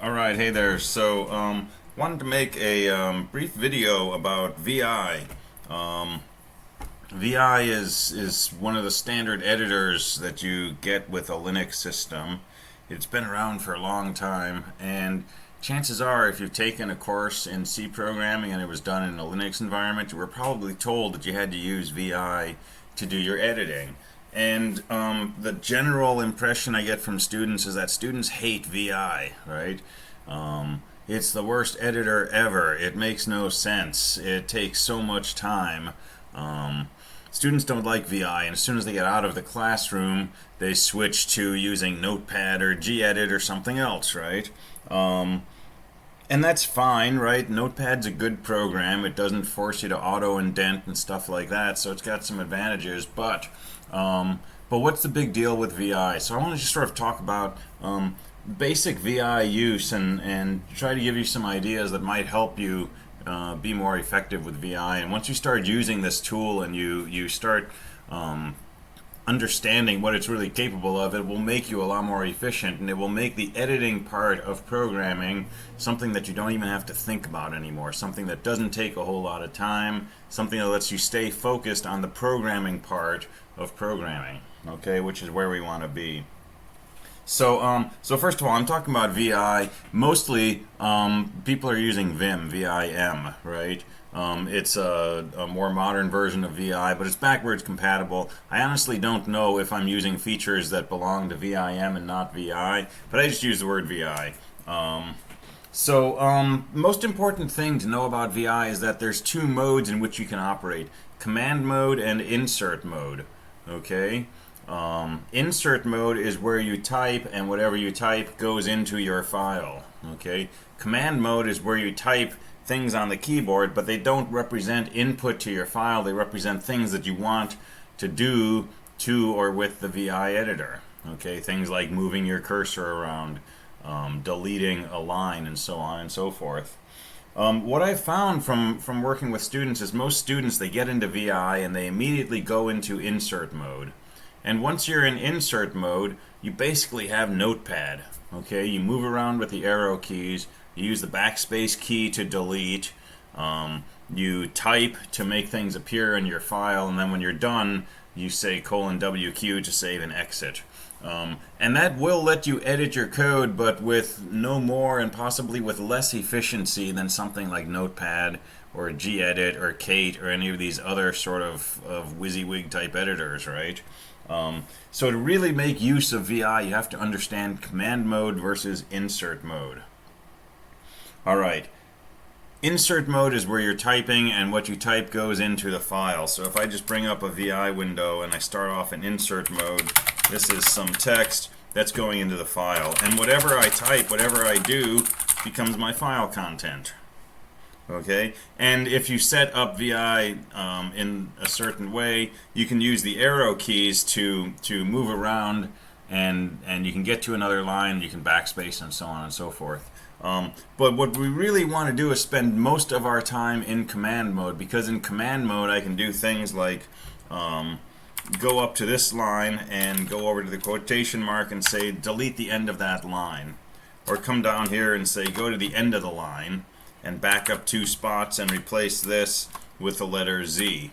Alright, hey there. Wanted to make a brief video about VI. Um, VI is one of the standard editors that you get with a Linux system. It's been around for a long time, and chances are, if you've taken a course in C programming and it was done in a Linux environment, you were probably told that you had to use VI to do your editing. And the general impression I get from students is that students hate VI, right? It's the worst editor ever. It makes no sense. It takes so much time. Students don't like VI, and as soon as they get out of the classroom, they switch to using Notepad or gedit or something else, right? And that's fine, right? Notepad's a good program. It doesn't force you to auto-indent and stuff like that, so it's got some advantages. But what's the big deal with VI? So I want to just sort of talk about basic VI use and try to give you some ideas that might help you be more effective with VI. And once you start using this tool and you start understanding what it's really capable of, it will make you a lot more efficient, and it will make the editing part of programming something that you don't even have to think about anymore, something that doesn't take a whole lot of time, something that lets you stay focused on the programming part of programming, okay, which is where we want to be. So first of all, I'm talking about VI. Mostly, people are using Vim, right? It's a more modern version of VI, but it's backwards compatible. I honestly don't know if I'm using features that belong to VIM and not VI, but I just use the word VI. Most important thing to know about VI is that there's two modes in which you can operate: command mode and insert mode. Okay? Insert mode is where you type, and whatever you type goes into your file. Okay? Command mode is where you type things on the keyboard, but they don't represent input to your file. They represent things that you want to do to or with the VI editor. Okay? Things like moving your cursor around, deleting a line, and so on and so forth. What I've found from working with students is most students, they get into VI and they immediately go into insert mode. And once you're in insert mode, you basically have Notepad. Okay, you move around with the arrow keys, you use the backspace key to delete, you type to make things appear in your file, and then when you're done, you say :WQ to save and exit. And that will let you edit your code, but with no more and possibly with less efficiency than something like Notepad or gedit or Kate or any of these other sort of WYSIWYG type editors, right? So to really make use of VI, you have to understand command mode versus insert mode. Alright, insert mode is where you're typing and what you type goes into the file. So if I just bring up a VI window and I start off in insert mode, this is some text that's going into the file. And whatever I type, whatever I do, becomes my file content. Okay, and if you set up VI in a certain way, you can use the arrow keys to move around, and you can get to another line, you can backspace, and so on and so forth. But what we really want to do is spend most of our time in command mode, because in command mode I can do things like go up to this line and go over to the quotation mark and say delete the end of that line, or come down here and say go to the end of the line and back up 2 spots and replace this with the letter Z.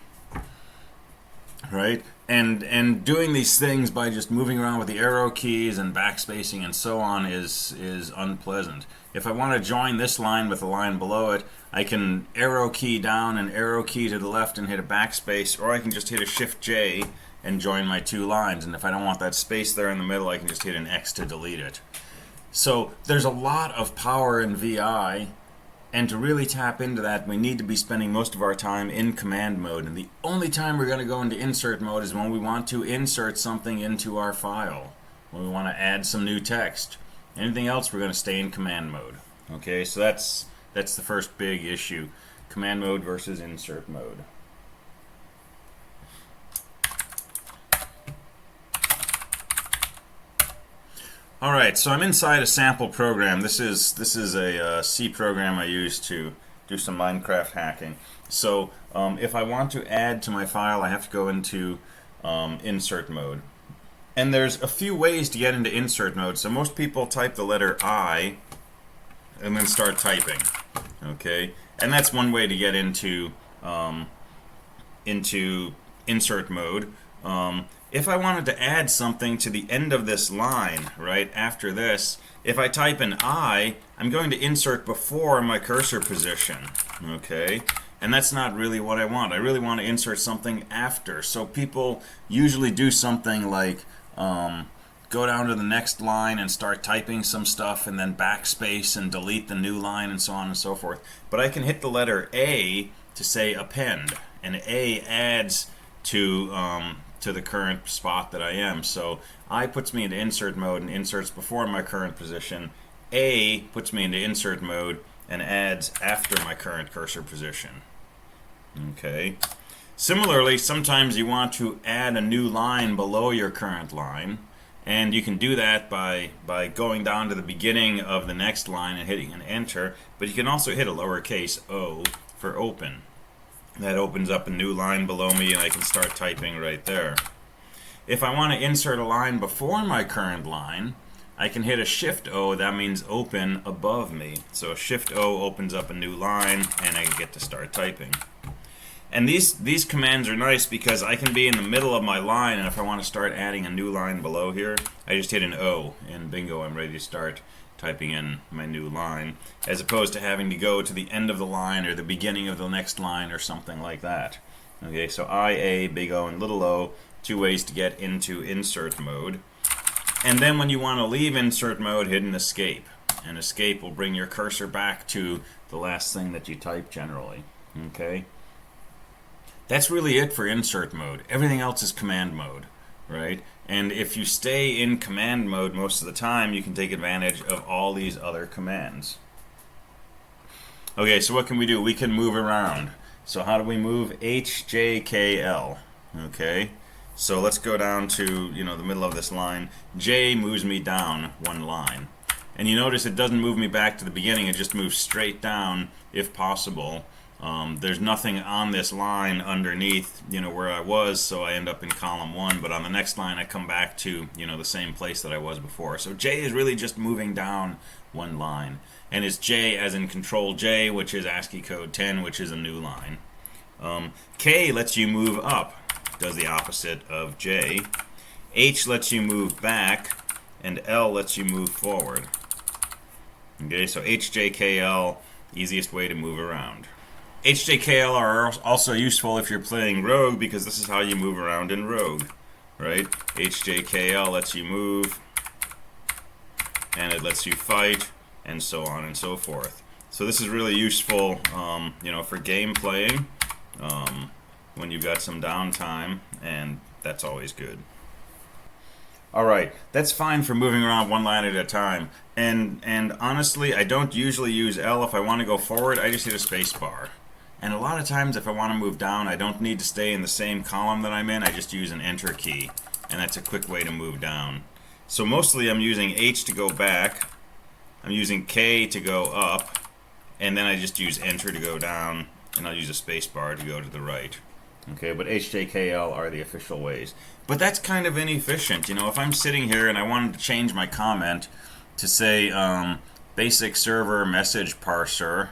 Right? And doing these things by just moving around with the arrow keys and backspacing and so on is unpleasant. If I want to join this line with the line below it, I can arrow key down and arrow key to the left and hit a backspace, or I can just hit a Shift J and join my 2 lines. And if I don't want that space there in the middle, I can just hit an X to delete it. So there's a lot of power in VI. And to really tap into that, we need to be spending most of our time in command mode. And the only time we're going to go into insert mode is when we want to insert something into our file, when we want to add some new text. Anything else, we're going to stay in command mode. Okay, so that's the first big issue: command mode versus insert mode. Alright, so I'm inside a sample program. This is a C program I use to do some Minecraft hacking. So if I want to add to my file, I have to go into insert mode. And there's a few ways to get into insert mode. So most people type the letter I and then start typing. Okay, and that's one way to get into insert mode. If I wanted to add something to the end of this line, right after this, if I type an I, I'm going to insert before my cursor position. Okay, and that's not really what I want. I really want to insert something after. So people usually do something like go down to the next line and start typing some stuff, and then backspace and delete the new line, and so on and so forth. But I can hit the letter A to say append, and A adds to the current spot that I am. So I puts me into insert mode and inserts before my current position. A puts me into insert mode and adds after my current cursor position. Okay. Similarly, sometimes you want to add a new line below your current line, and you can do that by going down to the beginning of the next line and hitting an enter, but you can also hit a lowercase o for open. That opens up a new line below me, and I can start typing right there. If I want to insert a line before my current line, I can hit a Shift-O, that means open above me. So Shift-O opens up a new line, and I get to start typing. And these commands are nice because I can be in the middle of my line, and if I want to start adding a new line below here, I just hit an O, and bingo, I'm ready to start typing in my new line, as opposed to having to go to the end of the line or the beginning of the next line or something like that. Okay, so I, A, big O, and little o, two ways to get into insert mode. And then when you want to leave insert mode, hit an escape. And escape will bring your cursor back to the last thing that you type generally. Okay? That's really it for insert mode. Everything else is command mode, right? And if you stay in command mode most of the time, you can take advantage of all these other commands. Okay, so what can we do? We can move around. So how do we move? H, J, K, L. Okay, so let's go down to the middle of this line. J moves me down one line. And you notice it doesn't move me back to the beginning, it just moves straight down if possible. There's nothing on this line underneath, where I was, so I end up in column 1, but on the next line I come back to, the same place that I was before. So J is really just moving down one line. And it's J as in Control J, which is ASCII code 10, which is a new line. K lets you move up, does the opposite of J. H lets you move back, and L lets you move forward. Okay, so H, J, K, L, easiest way to move around. HJKL are also useful if you're playing Rogue, because this is how you move around in Rogue, right? HJKL lets you move, and it lets you fight, and so on and so forth. So this is really useful, for game playing, when you've got some downtime, and that's always good. Alright, that's fine for moving around one line at a time. And honestly, I don't usually use L. If I want to go forward, I just hit a space bar. And a lot of times if I want to move down, I don't need to stay in the same column that I'm in. I just use an enter key, and that's a quick way to move down. So mostly I'm using H to go back, I'm using K to go up, and then I just use enter to go down, and I'll use a space bar to go to the right. Okay, but HJKL are the official ways. But that's kind of inefficient. If I'm sitting here and I wanted to change my comment to say basic server message parser,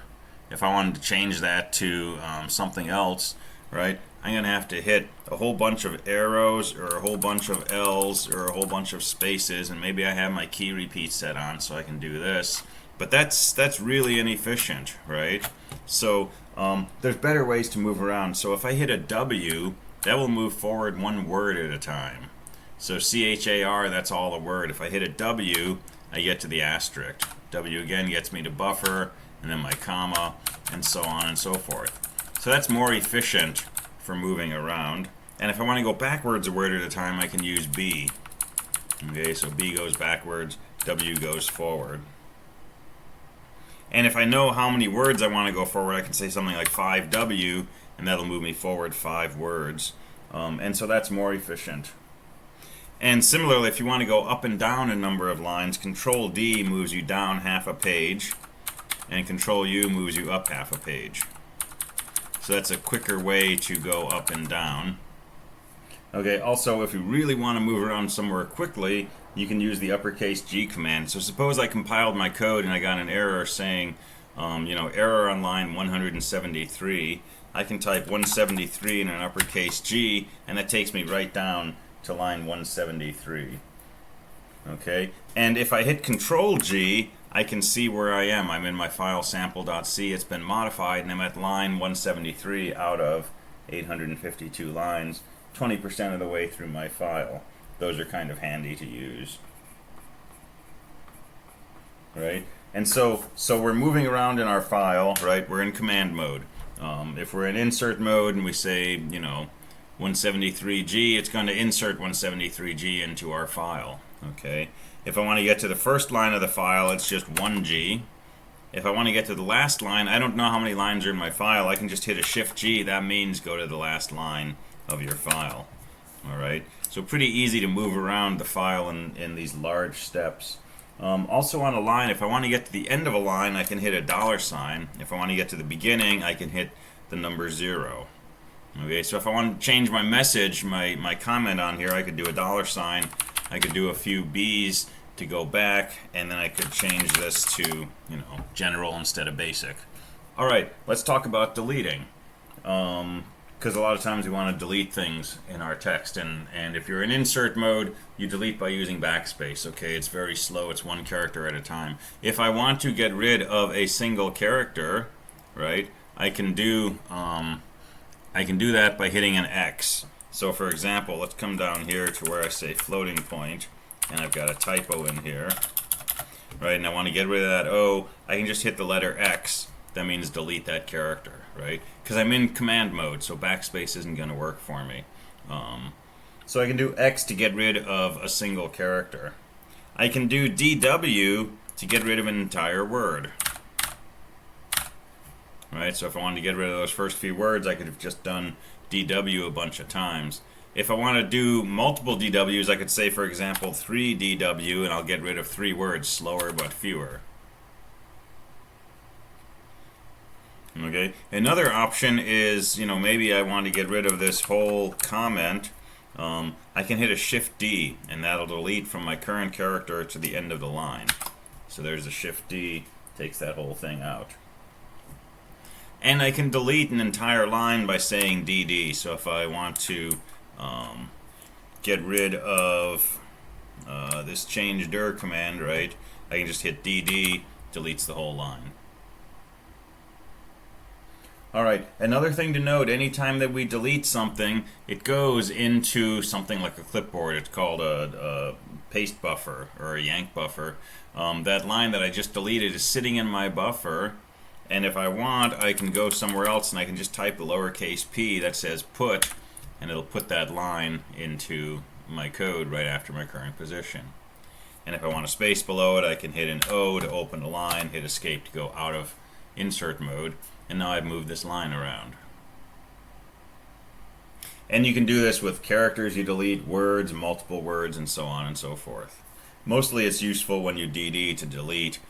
if I wanted to change that to something else, right, I'm going to have to hit a whole bunch of arrows or a whole bunch of L's or a whole bunch of spaces, and maybe I have my key repeat set on so I can do this. But that's really inefficient, right? So there's better ways to move around. So if I hit a W, that will move forward one word at a time. So CHAR, that's all the word. If I hit a W, I get to the asterisk. W again gets me to buffer, and then my comma, and so on and so forth. So that's more efficient for moving around. And if I want to go backwards a word at a time, I can use B. Okay, so B goes backwards, W goes forward. And if I know how many words I want to go forward, I can say something like 5W, and that'll move me forward 5 words. And so that's more efficient. And similarly, if you want to go up and down a number of lines, Control D moves you down half a page, and Control U moves you up half a page. So that's a quicker way to go up and down. Okay, also, if you really want to move around somewhere quickly, you can use the uppercase G command. So suppose I compiled my code and I got an error saying, error on line 173. I can type 173 in an uppercase G, and that takes me right down to line 173. Okay, and if I hit Control G, I can see where I am. I'm in my file sample.c. It's been modified, and I'm at line 173 out of 852 lines, 20% of the way through my file. Those are kind of handy to use, right? And so we're moving around in our file, right? We're in command mode. If we're in insert mode and we say, 173G, it's going to insert 173G into our file, okay? If I want to get to the first line of the file, it's just 1G. If I want to get to the last line, I don't know how many lines are in my file. I can just hit a Shift-G. That means go to the last line of your file, all right? So pretty easy to move around the file in these large steps. Also on a line, if I want to get to the end of a line, I can hit a $sign. If I want to get to the beginning, I can hit the number 0. Okay, so if I want to change my message, my comment on here, I could do a $sign. I could do a few B's to go back, and then I could change this to, general instead of basic. All right, let's talk about deleting. Because a lot of times we want to delete things in our text, and if you're in insert mode, you delete by using backspace. Okay, it's very slow. It's one character at a time. If I want to get rid of a single character, right, I can do that by hitting an X. So for example, let's come down here to where I say floating point, and I've got a typo in here, right, and I want to get rid of that O. I can just hit the letter X. That means delete that character, right? Because I'm in command mode, so backspace isn't going to work for me. So I can do X to get rid of a single character. I can do DW to get rid of an entire word. Right, so if I wanted to get rid of those first few words, I could have just done DW a bunch of times. If I want to do multiple DWs, I could say, for example, 3DW, and I'll get rid of 3 words, slower but fewer. Okay, another option is, maybe I want to get rid of this whole comment. I can hit a Shift-D, and that'll delete from my current character to the end of the line. So there's a Shift-D, takes that whole thing out. And I can delete an entire line by saying DD. So if I want to get rid of this change dir command, right, I can just hit DD, deletes the whole line. Alright, another thing to note, anytime that we delete something, it goes into something like a clipboard. It's called a paste buffer or a yank buffer. That line that I just deleted is sitting in my buffer, and if I want, I can go somewhere else and I can just type the lowercase p that says put, and it'll put that line into my code right after my current position. And if I want a space below it, I can hit an O to open the line, hit escape to go out of insert mode, and now I've moved this line around. And you can do this with characters you delete, words, multiple words, and so on and so forth. Mostly it's useful when you DD to delete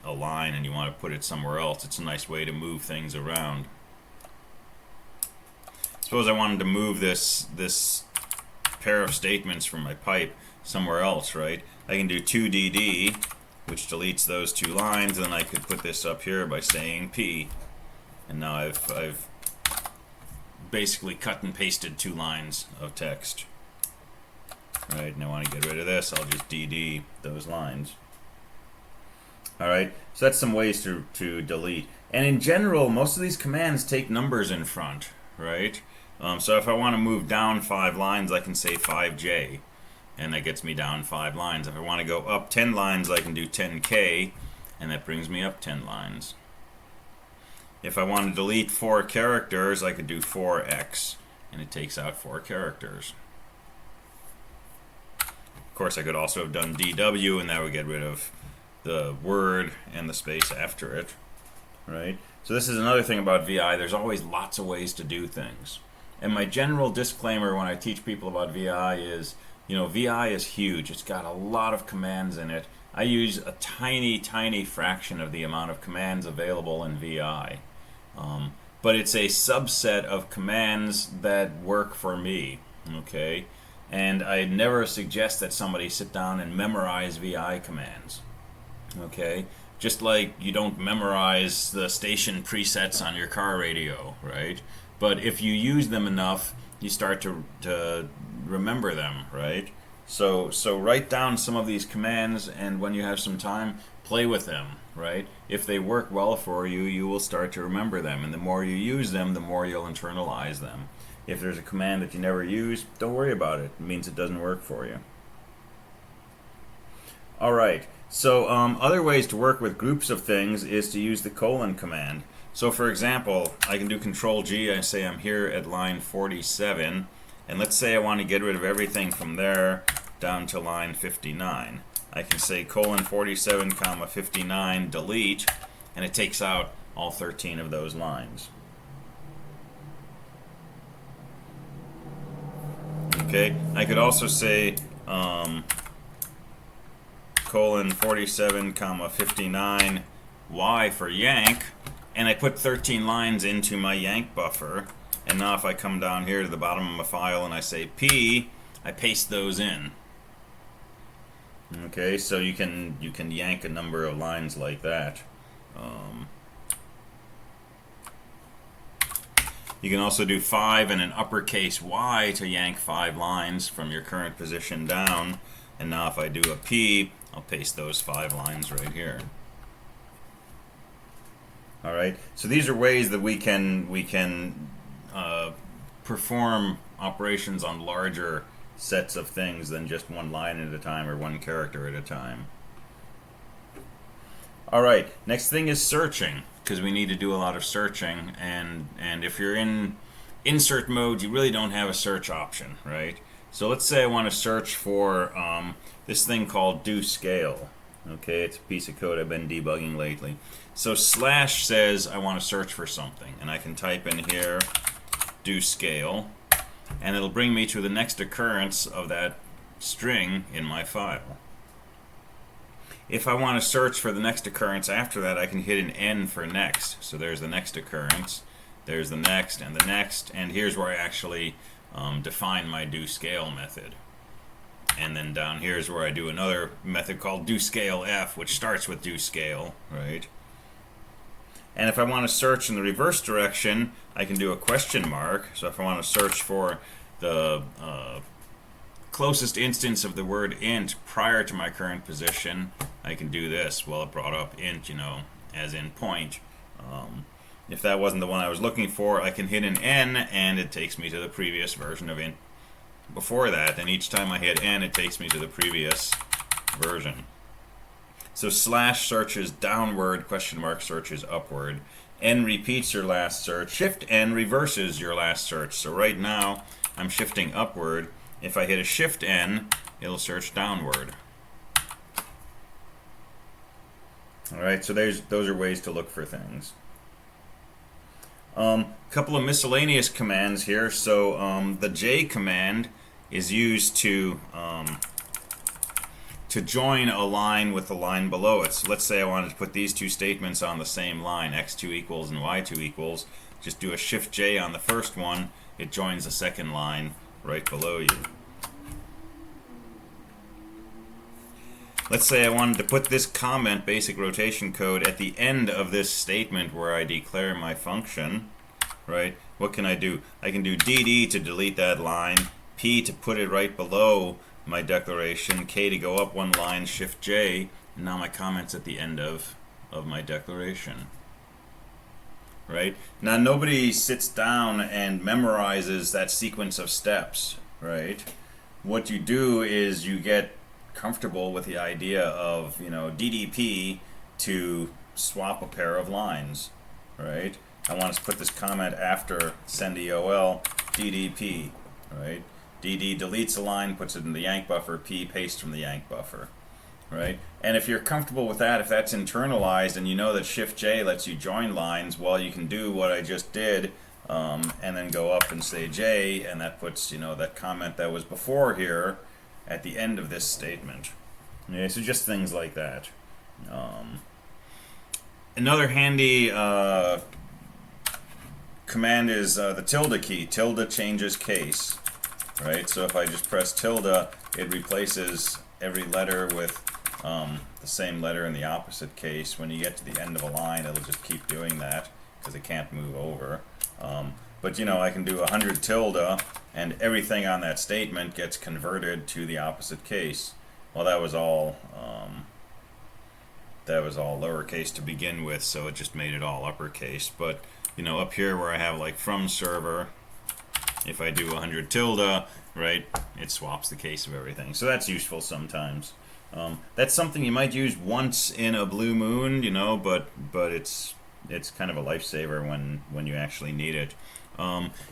a line and you want to put it somewhere else. It's a nice way to move things around. Suppose I wanted to move this pair of statements from my pipe somewhere else, right? I can do 2DD, which deletes those 2 lines, and then I could put this up here by saying P. And now I've basically cut and pasted 2 lines of text. Right, and I want to get rid of this, I'll just DD those lines. Alright, so that's some ways to delete. And in general, most of these commands take numbers in front, right? So if I want to move down 5 lines, I can say 5J, and that gets me down 5 lines. If I want to go up 10 lines, I can do 10K, and that brings me up 10 lines. If I want to delete 4 characters, I could do 4X, and it takes out 4 characters. Of course, I could also have done DW, and that would get rid of the word and the space after it, right? So this is another thing about VI. There's always lots of ways to do things. And my general disclaimer when I teach people about VI is, VI is huge. It's got a lot of commands in it. I use a tiny, tiny fraction of the amount of commands available in VI. but it's a subset of commands that work for me. Okay, and I never suggest that somebody sit down and memorize VI commands. Okay, just like you don't memorize the station presets on your car radio, right? But if you use them enough, you start to remember them, right? So write down some of these commands, and when you have some time, play with them, right? If they work well for you, you will start to remember them, and the more you use them, the more you'll internalize them. If there's a command that you never use, don't worry about it. It means it doesn't work for you. All right. So other ways to work with groups of things is to use the colon command. So for example, I can do Control G. I say I'm here at line 47, and let's say I want to get rid of everything from there down to line 59. I can say colon 47 comma 59 delete, and it takes out all 13 of those lines. Okay, I could also say colon 47 comma 59 Y for yank, and I put 13 lines into my yank buffer, and now if I come down here to the bottom of my file and I say P, I paste those in. Okay, so you can yank a number of lines like that. You can also do 5 and an uppercase Y to yank 5 lines from your current position down. And now if I do a P, I'll paste those 5 lines right here. All right. So these are ways that we can perform operations on larger sets of things than just one line at a time or one character at a time. All right. Next thing is searching, because we need to do a lot of searching, and if you're in insert mode, you really don't have a search option, right? So let's say I want to search for this thing called do scale. Okay, it's a piece of code I've been debugging lately. So slash says I want to search for something, and I can type in here do scale, and it'll bring me to the next occurrence of that string in my file. If I want to search for the next occurrence after that, I can hit an N for next. So there's the next occurrence, there's the next, and here's where I actually define my do scale method. And then down here is where I do another method called do scale F, which starts with do scale, right? And if I want to search in the reverse direction, I can do a question mark. So if I want to search for the closest instance of the word int prior to my current position, I can do this. Well, it brought up int, as in point. If that wasn't the one I was looking for, I can hit an N, and it takes me to the previous version of int before that. And each time I hit N, it takes me to the previous version. So slash searches downward, question mark searches upward. N repeats your last search. Shift N reverses your last search. So right now, I'm shifting upward. If I hit a Shift N, it'll search downward. All right, so those are ways to look for things. Couple of miscellaneous commands here. So the J command is used to join a line with the line below it. So let's say I wanted to put these two statements on the same line, x2 equals and y2 equals. Just do a Shift J on the first one. It joins the second line right below you. Let's say I wanted to put this comment, basic rotation code, at the end of this statement where I declare my function, right? What can I do? I can do DD to delete that line, P to put it right below my declaration, K to go up one line, Shift J, and now my comment's at the end of my declaration. Right? Now nobody sits down and memorizes that sequence of steps, right? What you do is you get comfortable with the idea of, DDP to swap a pair of lines, right? I want to put this comment after send EOL, DDP, right? DD deletes a line, puts it in the yank buffer, P pastes from the yank buffer, right? And if you're comfortable with that, if that's internalized and you know that Shift J lets you join lines, well, you can do what I just did and then go up and say J, and that puts, that comment that was before here at the end of this statement. Okay, so just things like that. Another handy command is the tilde key. Tilde changes case, right? So if I just press tilde, it replaces every letter with the same letter in the opposite case. When you get to the end of a line, it'll just keep doing that because it can't move over. But you know, I can do 100 tilde, and everything on that statement gets converted to the opposite case. Well, that was all lowercase to begin with, so it just made it all uppercase. But you know, up here where I have like from server, if I do 100 tilde, right, it swaps the case of everything. So that's useful sometimes. That's something you might use once in a blue moon, you know, but it's kind of a lifesaver when you actually need it.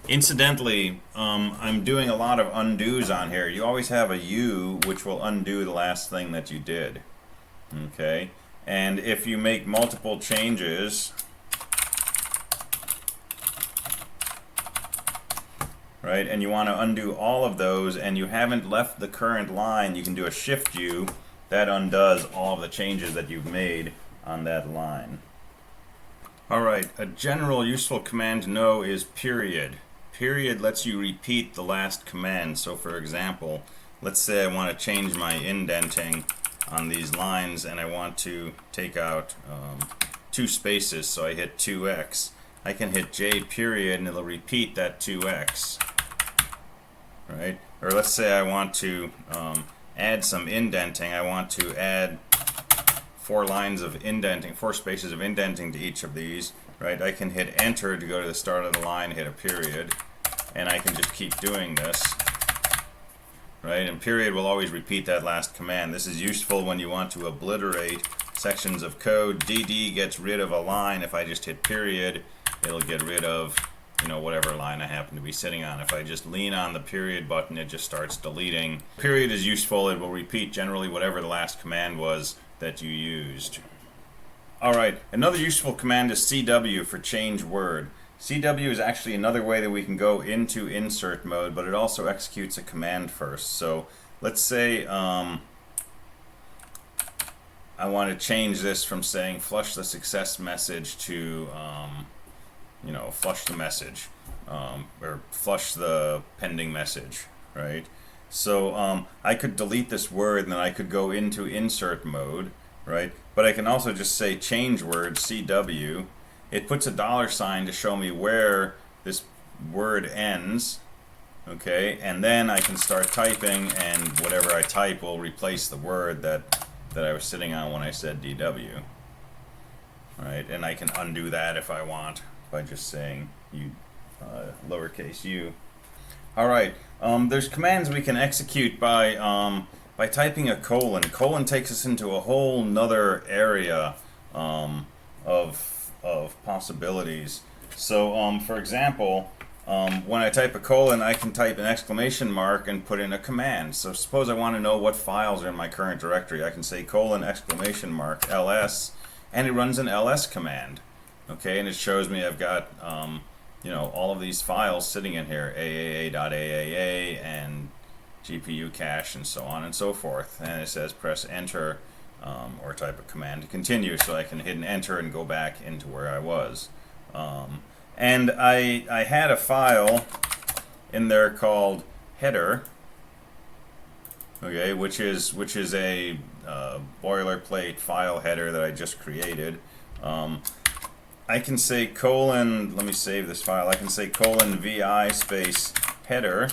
Incidentally, I'm doing a lot of undos on here. You always have a U which will undo the last thing that you did. Okay, and if you make multiple changes, right, and you want to undo all of those and you haven't left the current line, you can do a shift U. That undoes all of the changes that you've made on that line. Alright, a general useful command to know is period. Period lets you repeat the last command. So for example, let's say I want to change my indenting on these lines and I want to take out 2 spaces, so I hit 2x. I can hit J period and it'll repeat that 2x. Right? Or let's say I want to add some indenting. I want to add 4 lines of indenting, 4 spaces of indenting to each of these, right? I can hit enter to go to the start of the line, hit a period, and I can just keep doing this, right? And period will always repeat that last command. This is useful when you want to obliterate sections of code. DD gets rid of a line. If I just hit period, it'll get rid of, you know, whatever line I happen to be sitting on. If I just lean on the period button, it just starts deleting. Period is useful. It will repeat generally whatever the last command was that you used. Alright, another useful command is CW for change word. CW is actually another way that we can go into insert mode, but it also executes a command first. So let's say I want to change this from saying flush the success message to you know, flush the message, or flush the pending message, right? So I could delete this word and then I could go into insert mode, right? But I can also just say change word, CW. It puts a $sign to show me where this word ends, okay? And then I can start typing, and whatever I type will replace the word that I was sitting on when I said DW, right? And I can undo that if I want by just saying lowercase u. Alright, there's commands we can execute by typing a colon. Colon takes us into a whole nother area of possibilities. So for example, when I type a colon, I can type an exclamation mark and put in a command. So suppose I want to know what files are in my current directory. I can say colon exclamation mark ls, and it runs an ls command. Okay, and it shows me I've got you know, all of these files sitting in here, aaa.aaa and GPU cache and so on and so forth. And it says press enter or type a command to continue, so I can hit an enter and go back into where I was. And I had a file in there called header, okay, which is a boilerplate file header that I just created. I can say colon, let me save this file, I can say colon vi space header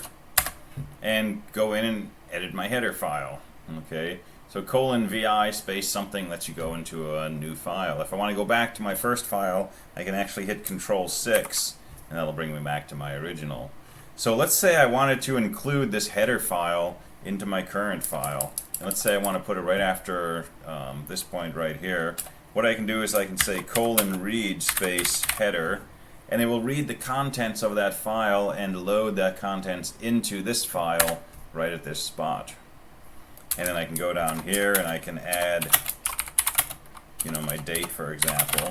and go in and edit my header file. Okay, so colon vi space something lets you go into a new file. If I want to go back to my first file, I can actually hit Control 6 and that'll bring me back to my original. So let's say I wanted to include this header file into my current file. And let's say I want to put it right after this point right here. What I can do is I can say colon read space header, and it will read the contents of that file and load that contents into this file right at this spot. And then I can go down here and I can add, you know, my date, for example,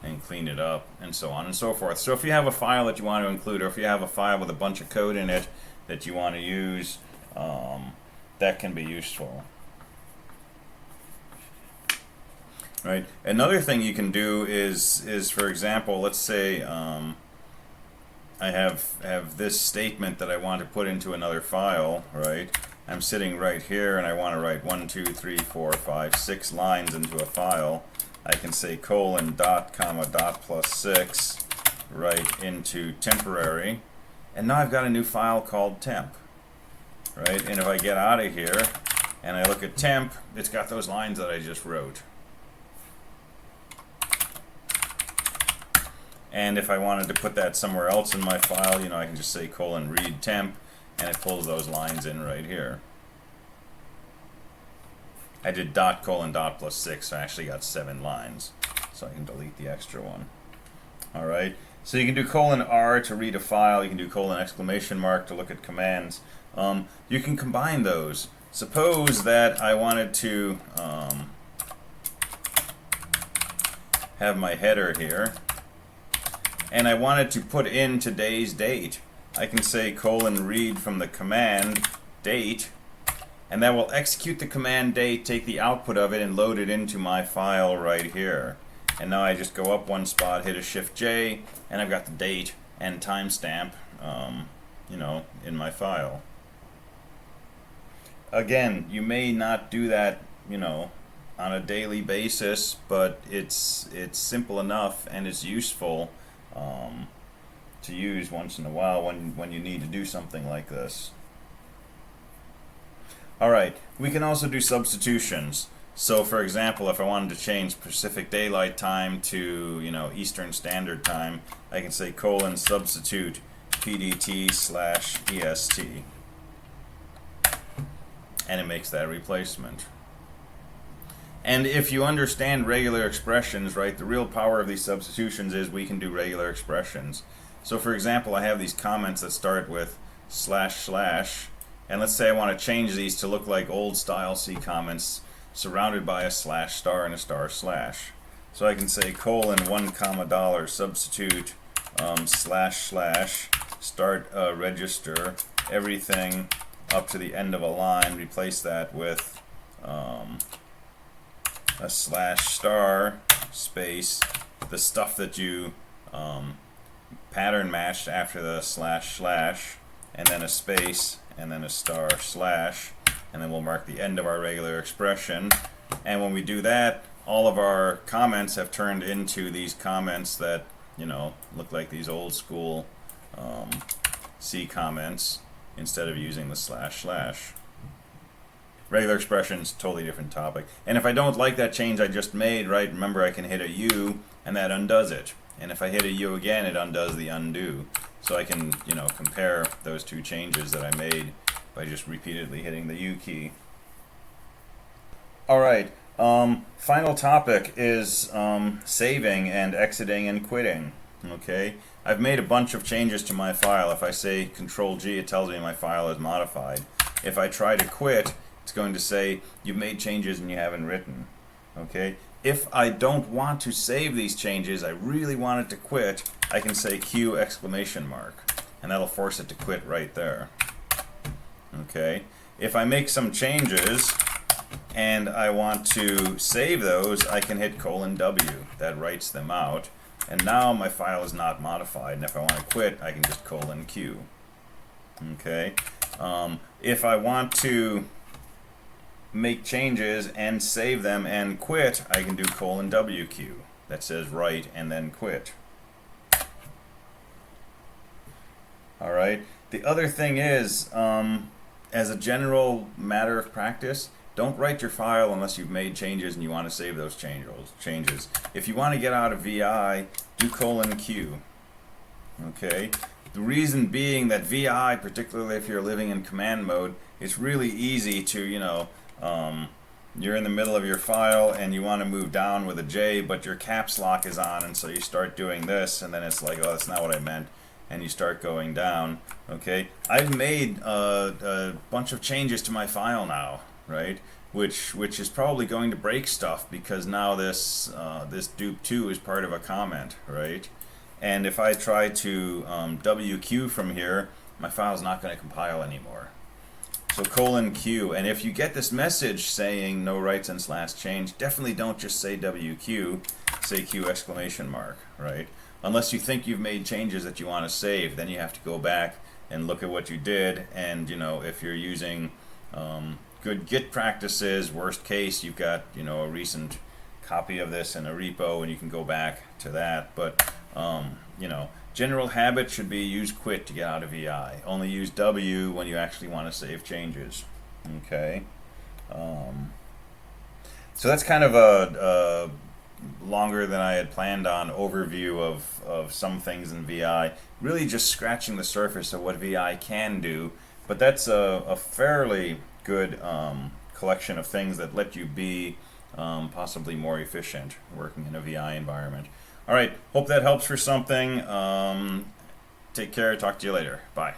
and clean it up and so on and so forth. So if you have a file that you want to include, or if you have a file with a bunch of code in it that you want to use, that can be useful. right? Another thing you can do is for example, let's say I have this statement that I want to put into another file, right? I'm sitting right here and I want to write 1, 2, 3, 4, 5, 6 lines into a file. I can say colon dot comma dot plus 6 right into temporary, and now I've got a new file called temp, right? And if I get out of here and I look at temp, it's got those lines that I just wrote. And if I wanted to put that somewhere else in my file, I can just say colon read temp, and it pulls those lines in right here. I did dot colon dot plus 6, so I actually got 7 lines. So I can delete the extra one. Alright, so you can do colon R to read a file, you can do colon exclamation mark to look at commands. You can combine those. Suppose that I wanted to have my header here, and I wanted to put in today's date. I can say colon read from the command date, and that will execute the command date, take the output of it, and load it into my file right here. And now I just go up one spot, hit a Shift J, and I've got the date and timestamp, in my file. Again, you may not do that, on a daily basis, but it's simple enough and it's useful to use once in a while when you need to do something like this. Alright, we can also do substitutions. So for example, if I wanted to change Pacific Daylight Time to, Eastern Standard Time, I can say colon substitute PDT/EST. And it makes that replacement. And if you understand regular expressions, right, the real power of these substitutions is we can do regular expressions. So for example, I have these comments that start with // and let's say I want to change these to look like old style C comments surrounded by a / star and a / slash. So I can say colon 1 comma dollar substitute / start register everything up to the end of a line, replace that with a / star space the stuff that you pattern matched after the // and then a space and then a * slash, and then we'll mark the end of our regular expression. And when we do that, all of our comments have turned into these comments that look like these old school C comments instead of using the // Regular expressions, totally different topic. And if I don't like that change I just made, right, remember I can hit a U and that undoes it. And if I hit a U again, it undoes the undo. So I can, compare those two changes that I made by just repeatedly hitting the U key. Alright, final topic is saving and exiting and quitting. Okay, I've made a bunch of changes to my file. If I say Control G, it tells me my file is modified. If I try to quit, it's going to say you've made changes and you haven't written. Okay, if I don't want to save these changes, I really want it to quit, I can say Q exclamation mark, and that'll force it to quit right there. Okay, if I make some changes and I want to save those, I can hit colon W. That writes them out, and now my file is not modified, and if I want to quit, I can just colon Q. Okay, if I want to make changes and save them and quit, I can do colon WQ. That says write and then quit. Alright, the other thing is, as a general matter of practice, don't write your file unless you've made changes and you want to save those changes. If you want to get out of VI, do colon Q. Okay, the reason being that VI, particularly if you're living in command mode, it's really easy to, you're in the middle of your file and you want to move down with a J, but your caps lock is on, and so you start doing this, and then it's like, oh, that's not what I meant, and you start going down. Okay, I've made a bunch of changes to my file now, right? Which is probably going to break stuff, because now this dupe2 is part of a comment, right? And if I try to WQ from here, my file's not going to compile anymore. So :Q, and if you get this message saying no write since last change, definitely don't just say WQ, say Q exclamation mark, right? Unless you think you've made changes that you want to save, then you have to go back and look at what you did, and if you're using good Git practices, worst case, you've got a recent copy of this in a repo, and you can go back to that. But general habit should be use quit to get out of VI. Only use W when you actually want to save changes. Okay. So that's kind of a longer than I had planned on overview of some things in VI. Really just scratching the surface of what VI can do, but that's a fairly good collection of things that let you be possibly more efficient working in a VI environment. All right, hope that helps for something. Take care, talk to you later. Bye.